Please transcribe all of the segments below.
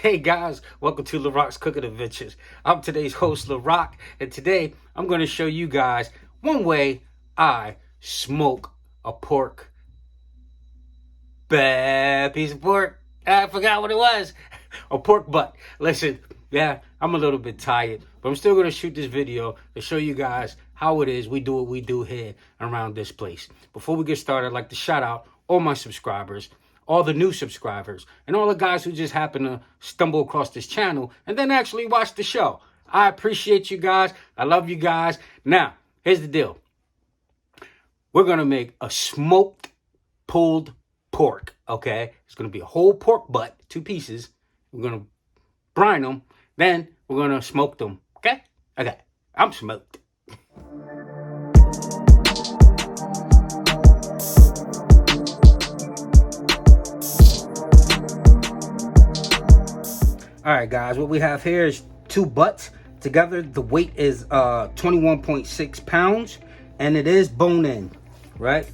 Hey guys, welcome to Larock's Cooking Adventures. I'm today's host, Larock, and today I'm going to show you guys one way I smoke a pork. Bad piece of pork. I forgot what it was. A pork butt. Listen, yeah, I'm a little bit tired, but I'm still going to shoot this video to show you guys how it is we do what we do here around this place. Before we get started, I'd like to shout out all my subscribers, all the new subscribers, and all the guys who just happen to stumble across this channel and then actually watch the show. I appreciate you guys. I love you guys. Now, here's the deal. We're going to make a smoked pulled pork, okay? It's going to be a whole pork butt, 2 pieces. We're going to brine them. Then we're going to smoke them, okay? Okay, I'm smoked. All right, guys, what we have here is 2 butts. Together, the weight is 21.6 pounds, and it is bone-in, right?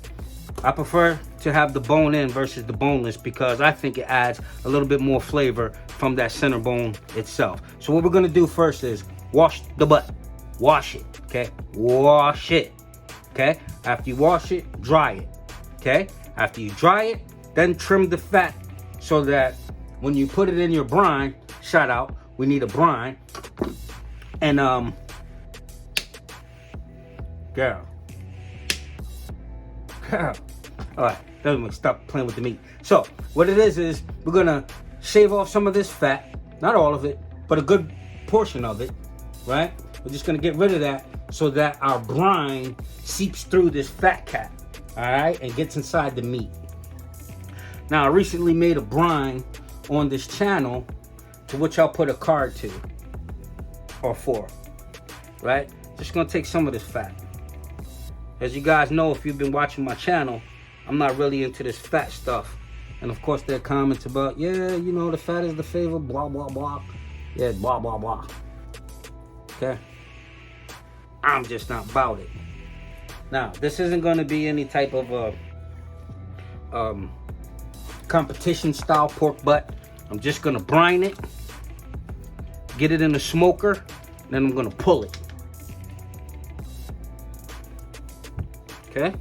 I prefer to have the bone-in versus the boneless because I think it adds a little bit more flavor from that center bone itself. So what we're going to do first is wash the butt. Wash it, okay? Wash it, okay? After you wash it, dry it, okay? After you dry it, then trim the fat so that when you put it in your brine, shout out, we need a brine. And girl. All right, let me stop playing with the meat. So what it is we're gonna shave off some of this fat, not all of it, but a good portion of it, right? We're just gonna get rid of that so that our brine seeps through this fat cap, all right, and gets inside the meat. Now, I recently made a brine on this channel, to which I'll put a card to, or 4, right? Just gonna take some of this fat. As you guys know, if you've been watching my channel, I'm not really into this fat stuff. And of course, there are comments about, yeah, you know, the fat is the favorite, blah, blah, blah. Yeah, blah, blah, blah. Okay? I'm just not about it. Now, this isn't gonna be any type of competition style pork butt. I'm just gonna brine it, get it in the smoker, then I'm gonna pull it. Okay?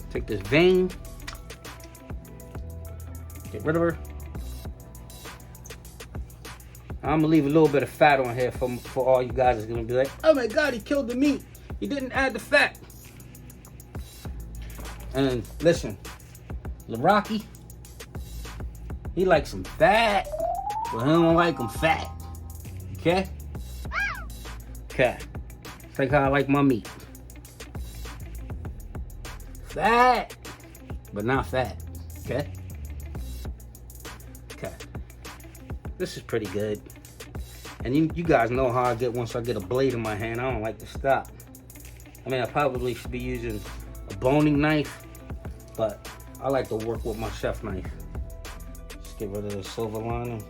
Take this vein, get rid of her. I'm gonna leave a little bit of fat on here for all you guys is gonna be like, oh my God, he killed the meat. He didn't add the fat. And listen, Larocky, he likes some fat, but he don't like them fat. Okay? Okay. It's like how I like my meat. Fat, but not fat. Okay? Okay. This is pretty good. And you guys know how I get once I get a blade in my hand. I don't like to stop. I mean, I probably should be using a boning knife, but I like to work with my chef knife. Just get rid of the silver lining.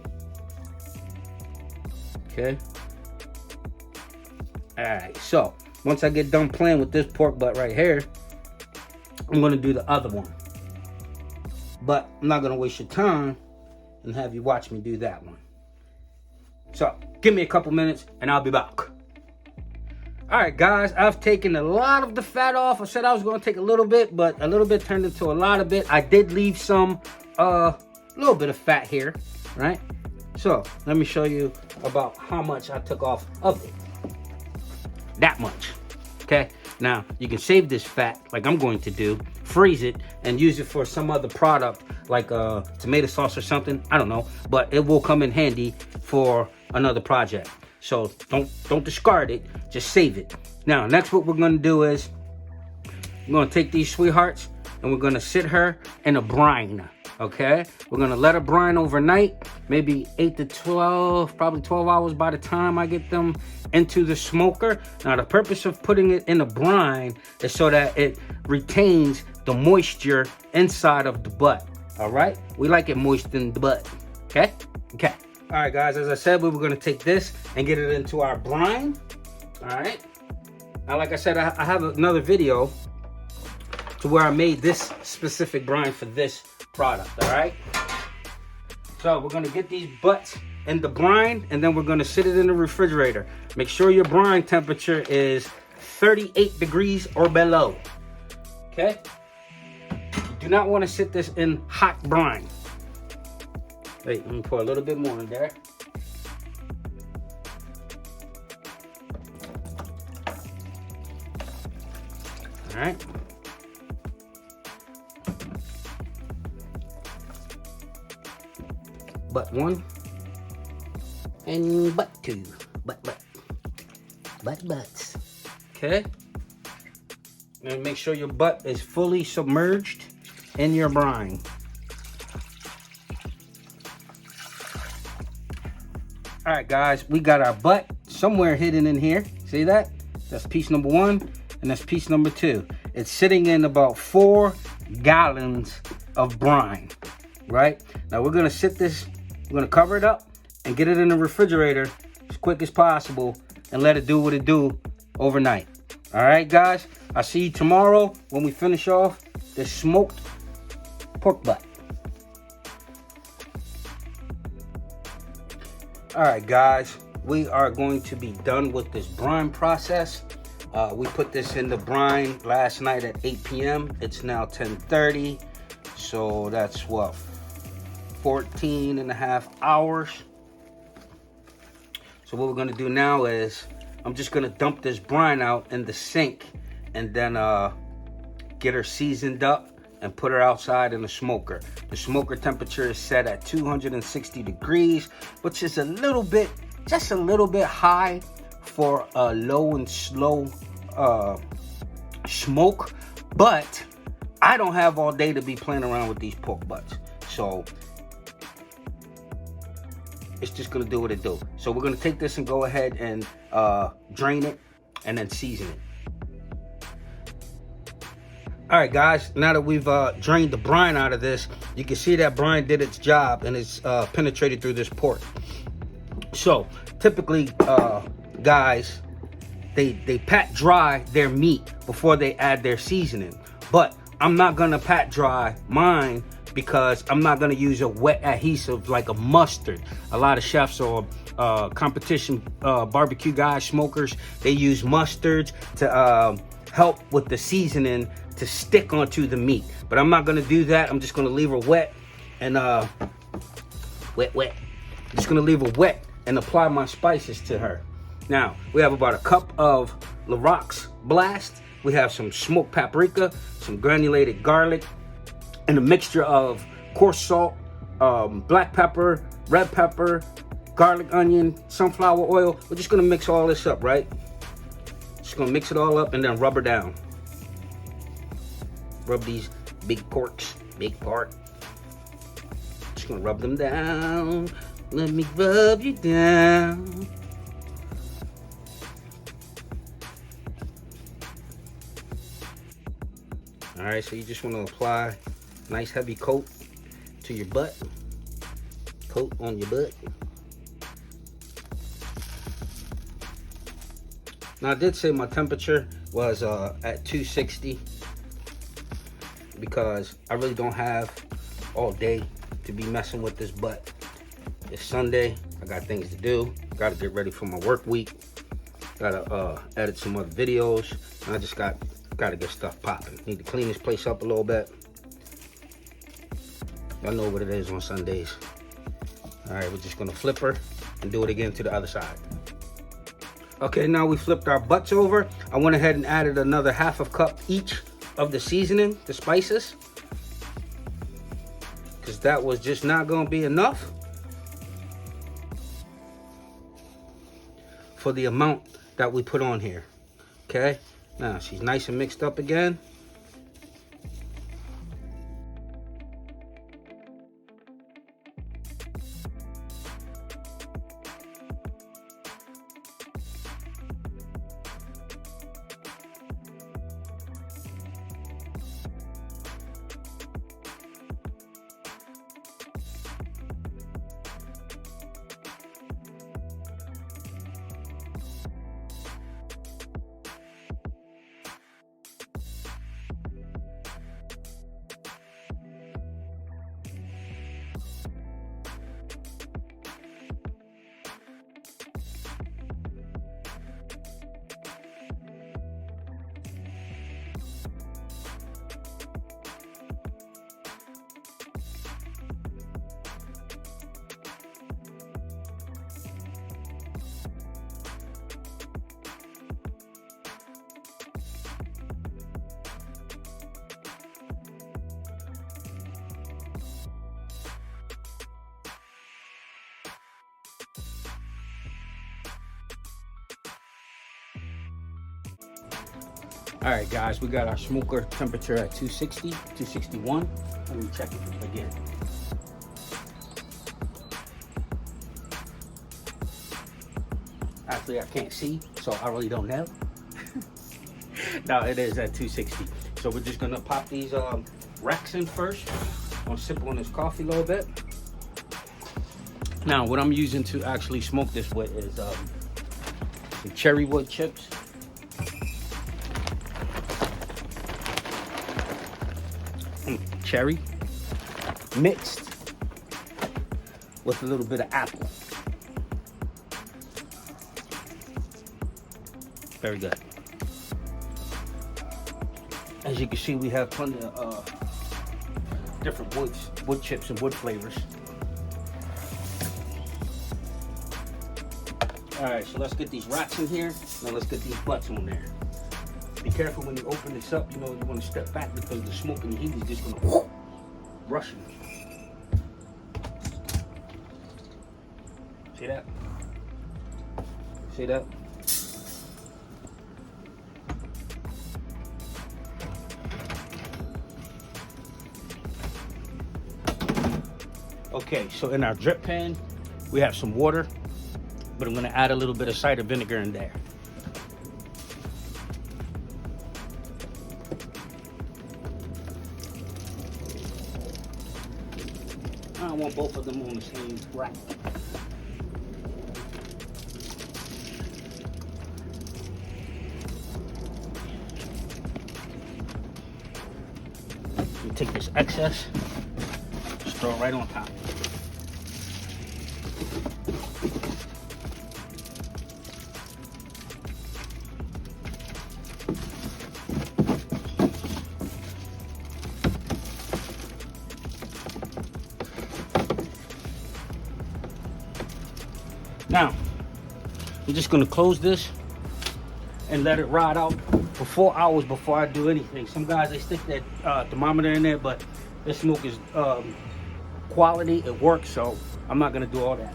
Okay. Alright, so once I get done playing with this pork butt right here, I'm going to do the other one. But I'm not going to waste your time and have you watch me do that one. So, give me a couple minutes and I'll be back. Alright guys, I've taken a lot of the fat off. I said I was going to take a little bit, but a little bit turned into a lot of it. I did leave some, little bit of fat here, right? So, let me show you about how much I took off of it. That much, okay? Now, you can save this fat, like I'm going to do, freeze it, and use it for some other product, like tomato sauce or something, I don't know, but it will come in handy for another project. So, don't discard it, just save it. Now, next what we're gonna do is, we're gonna take these sweethearts, and we're gonna sit her in a brine. Okay, we're gonna let her brine overnight, maybe 8 to 12, probably 12 hours by the time I get them into the smoker. Now, the purpose of putting it in a brine is so that it retains the moisture inside of the butt. All right, we like it moist in the butt. Okay, okay. All right, guys, as I said, we were gonna take this and get it into our brine. All right. Now, like I said, I have another video to where I made this specific brine for this product, all right? So we're gonna get these butts in the brine, and then we're gonna sit it in the refrigerator. Make sure your brine temperature is 38 degrees or below. Okay? You do not want to sit this in hot brine. Wait, let me pour a little bit more in there. All right. Butt one and butt two. Butts. Okay. And make sure your butt is fully submerged in your brine. All right, guys, we got our butt somewhere hidden in here. See that? That's piece number one, and that's piece number two. It's sitting in about 4 gallons of brine, right? Now we're gonna sit this, we're gonna cover it up and get it in the refrigerator as quick as possible and let it do what it do overnight. All right, guys, I'll see you tomorrow when we finish off this smoked pork butt. All right, guys, we are going to be done with this brine process. We put this in the brine last night at 8 p.m. It's now 10:30, so that's what, 14 and a half hours. So what we're gonna do now is I'm just gonna dump this brine out in the sink and then get her seasoned up and put her outside in the smoker. The smoker temperature is set at 260 degrees, which is just a little bit high for a low and slow smoke, but I don't have all day to be playing around with these pork butts, so it's just gonna do what it do. So we're gonna take this and go ahead and drain it and then season it. All right, guys, now that we've drained the brine out of this, you can see that brine did its job and it's penetrated through this pork. So typically, guys, they pat dry their meat before they add their seasoning. But I'm not gonna pat dry mine because I'm not gonna use a wet adhesive like a mustard. A lot of chefs or competition barbecue guys, smokers, they use mustards to help with the seasoning to stick onto the meat. But I'm not gonna do that. I'm just gonna leave her wet and wet. I'm just gonna leave her wet and apply my spices to her. Now, we have about a cup of Larocks Blast. We have some smoked paprika, some granulated garlic, and a mixture of coarse salt, black pepper, red pepper, garlic, onion, sunflower oil. We're just gonna mix all this up, right? Just gonna mix it all up and then rub her down. Rub these big porks, big part. Just gonna rub them down. Let me rub you down. All right, so you just want to apply a nice heavy coat to your butt. Coat on your butt. Now I did say my temperature was at 260 because I really don't have all day to be messing with this butt. It's Sunday, I got things to do. Gotta get ready for my work week. Gotta edit some other videos. And I just gotta get stuff popping. Need to clean this place up a little bit. Y'all know what it is on Sundays. All right, we're just gonna flip her and do it again to the other side. Okay, now we flipped our butts over. I went ahead and added another half a cup each of the seasoning, the spices, because that was just not gonna be enough for the amount that we put on here. Okay, now she's nice and mixed up again. All right, guys, we got our smoker temperature at 260, 261. Let me check it again. Actually, I can't see, so I really don't know. No, it is at 260. So we're just gonna pop these racks in first. I'm gonna sip on this coffee a little bit. Now, what I'm using to actually smoke this with is some cherry wood chips. Cherry mixed with a little bit of apple. Very good. As you can see, we have plenty of different wood chips and wood flavors. All right, so let's get these racks in here. Now let's get these butts on there. Be careful when you open this up. You know, you want to step back because the smoke and the heat is just going to rush you. See that? See that? Okay, so in our drip pan, we have some water, but I'm going to add a little bit of cider vinegar in there. I want both of them on the same rack. You take this excess, just throw it right on top. Now, I'm just gonna close this and let it ride out for 4 hours before I do anything. Some guys, they stick that thermometer in there, but this smoke is quality, it works, so I'm not gonna do all that.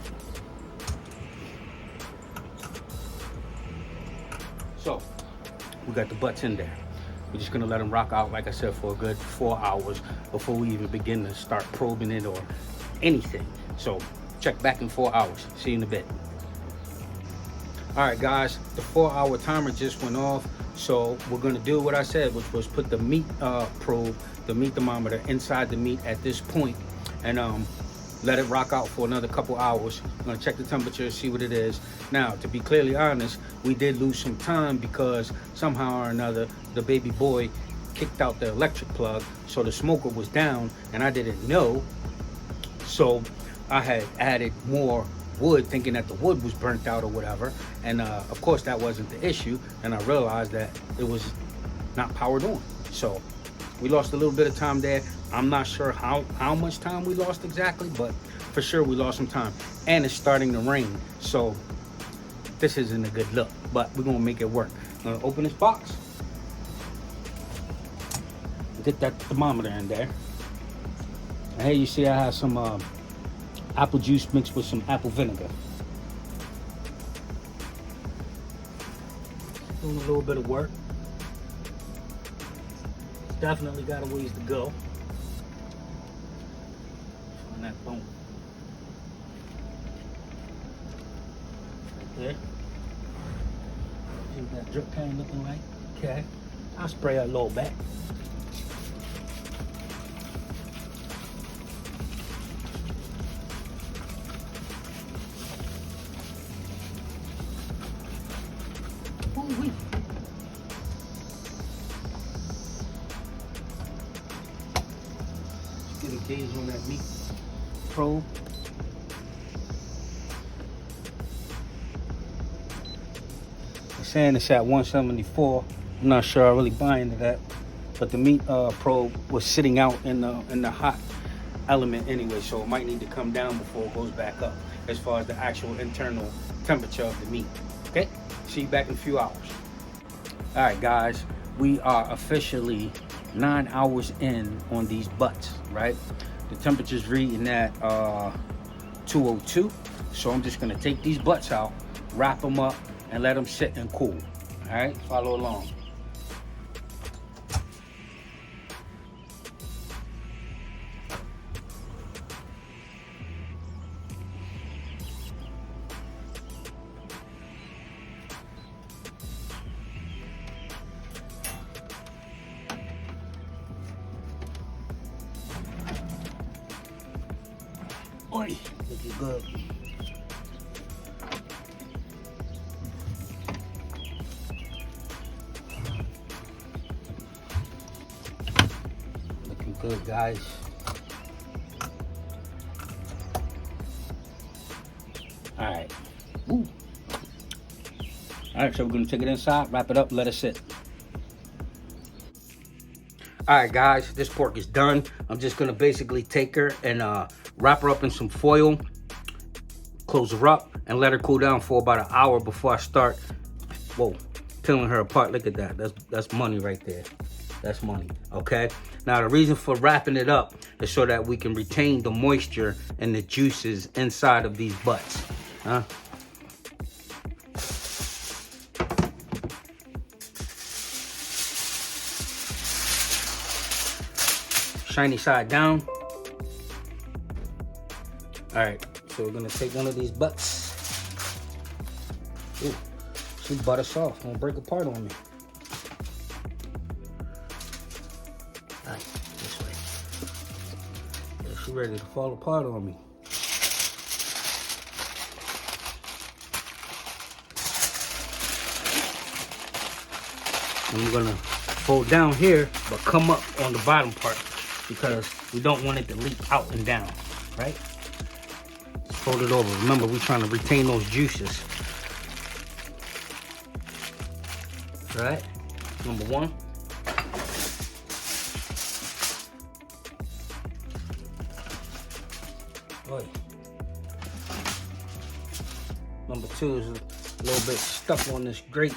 So, we got the butts in there. We're just gonna let them rock out, like I said, for a good 4 hours before we even begin to start probing it or anything. So, check back in 4 hours. See you in a bit. All right, guys, the 4-hour timer just went off. So we're gonna do what I said, which was put the meat probe, the meat thermometer inside the meat at this point and let it rock out for another couple hours. I'm gonna check the temperature, see what it is. Now, to be clearly honest, we did lose some time because somehow or another, the baby boy kicked out the electric plug. So the smoker was down and I didn't know. So I had added more wood thinking that the wood was burnt out or whatever, and of course that wasn't the issue, and I realized that it was not powered on. So we lost a little bit of time there. I'm not sure how much time we lost exactly, but for sure we lost some time, and it's starting to rain, so this isn't a good look, but we're gonna make it work. I'm gonna open this box, get that thermometer in there, and here you see I have some apple juice mixed with some apple vinegar. Doing a little bit of work. Definitely got a ways to go. On that bone. Right there. See what that drip pan looking like? Okay. I'll spray a little bit. Get a gauge on that meat probe. They're saying it's at 174. I'm not sure I really buy into that, but the meat probe was sitting out in the hot element anyway, so it might need to come down before it goes back up as far as the actual internal temperature of the meat. Okay, see you back in a few hours. All right, guys, we are officially 9 hours in on these butts, right? The temperature's reading at 202, so I'm just gonna take these butts out, wrap them up, and let them sit and cool. All right, follow along. Oi, looking good. Looking good, guys. All right. Ooh. All right, so we're gonna take it inside, wrap it up, let it sit. All right, guys, this pork is done. I'm just gonna basically take her and wrap her up in some foil, close her up, and let her cool down for about an hour before I start, peeling her apart. Look at that. That's money right there. That's money. Okay. Now the reason for wrapping it up is so that we can retain the moisture and the juices inside of these butts. Huh? Shiny side down. All right, so we're gonna take one of these butts. Ooh, she butter soft, gonna break apart on me. All right, this way. Yeah, she ready to fall apart on me. And we're gonna fold down here, but come up on the bottom part because we don't want it to leak out and down, right? Fold it over. Remember, we're trying to retain those juices. Right? Number one. Oi. Number two is a little bit stuck on this grate.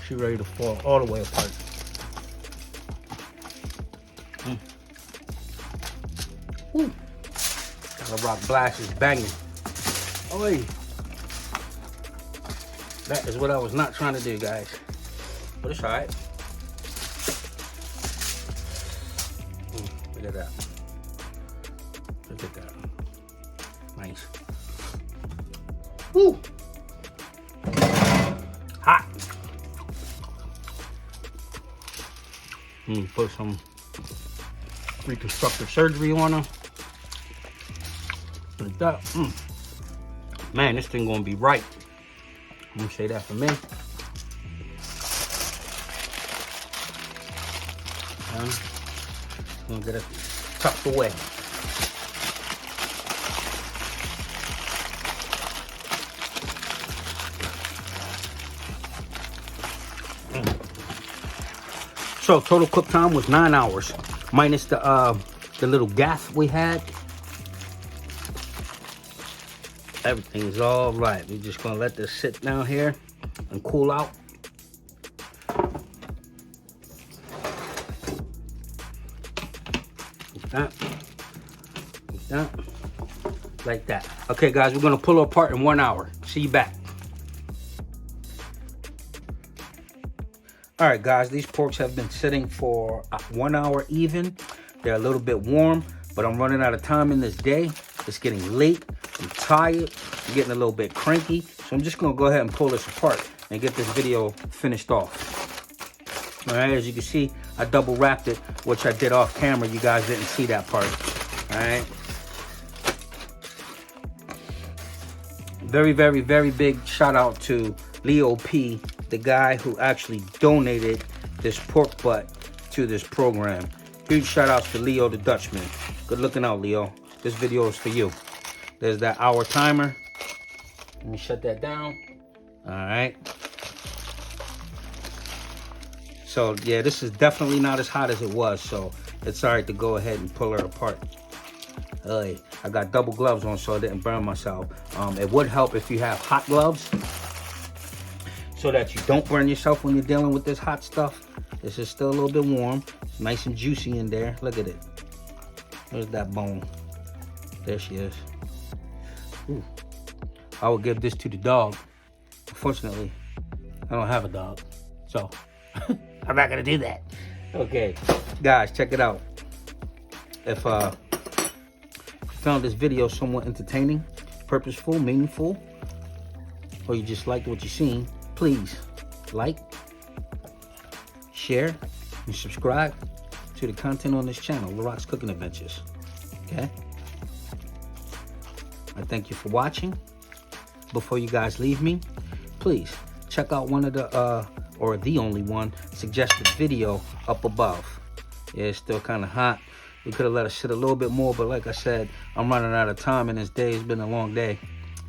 She ready to fall all the way apart. Woo. The rock blast is banging. Oi. That is what I was not trying to do, guys. But it's alright. Look at that. Look at that. Nice. Woo. Hot. Put some reconstructive surgery on her. Like that. Man, this thing gonna be right. I'm gonna say that for me. I'm gonna get it tucked away. So total cook time was 9 hours, minus the little gaff we had. Everything is all right. We're just gonna let this sit down here and cool out. Like that. Okay, guys, we're gonna pull her apart in 1 hour. See you back. All right, guys, these porks have been sitting for 1 hour even. They're a little bit warm, but I'm running out of time in this day. It's getting late. I'm tired. I'm getting a little bit cranky. So I'm just going to go ahead and pull this apart and get this video finished off. All right, as you can see, I double wrapped it, which I did off camera. You guys didn't see that part. All right. Very, very, very big shout out to Leo P, the guy who actually donated this pork butt to this program. Huge shout outs to Leo the Dutchman. Good looking out, Leo. This video is for you. There's that hour timer. Let me shut that down. All right. So yeah, this is definitely not as hot as it was, so it's all right to go ahead and pull her apart. I got double gloves on so I didn't burn myself. It would help if you have hot gloves so that you don't burn yourself when you're dealing with this hot stuff. This is still a little bit warm. It's nice and juicy in there. Look at it. There's that bone. There she is. Ooh. I would give this to the dog. Unfortunately, I don't have a dog, so I'm not gonna do that. Okay, guys, check it out. If you found this video somewhat entertaining, purposeful, meaningful, or you just liked what you seen, please like, share, and subscribe to the content on this channel, Larock's Cooking Adventures. Okay? I thank you for watching. Before you guys leave me, please check out one of the, or the only one, suggested video up above. Yeah, it's still kind of hot. We could have let it sit a little bit more, but like I said, I'm running out of time, and this day has been a long day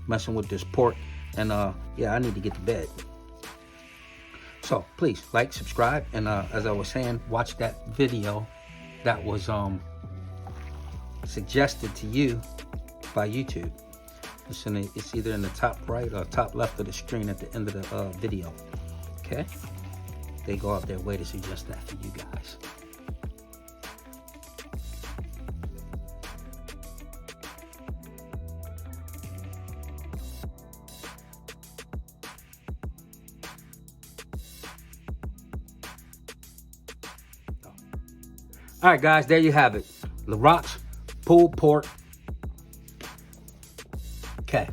messing with this pork. And yeah, I need to get to bed. So please like, subscribe, and as I was saying, watch that video that was suggested to you by YouTube. It's either in the top right or top left of the screen at the end of the video. Okay? They go out their way to suggest that for you guys. All right, guys, there you have it. Larocks pulled pork. Okay.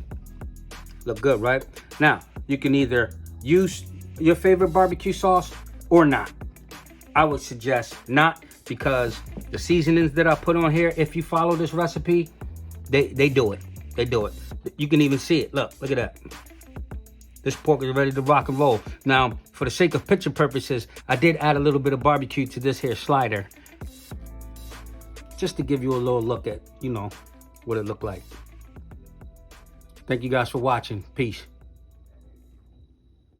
Look good, right? Now, you can either use your favorite barbecue sauce or not. I would suggest not, because the seasonings that I put on here, if you follow this recipe, they do it. They do it. You can even see it. Look at that. This pork is ready to rock and roll. Now, for the sake of picture purposes, I did add a little bit of barbecue to this here slider, just to give you a little look at, you know, what it looked like. Thank you guys for watching. Peace.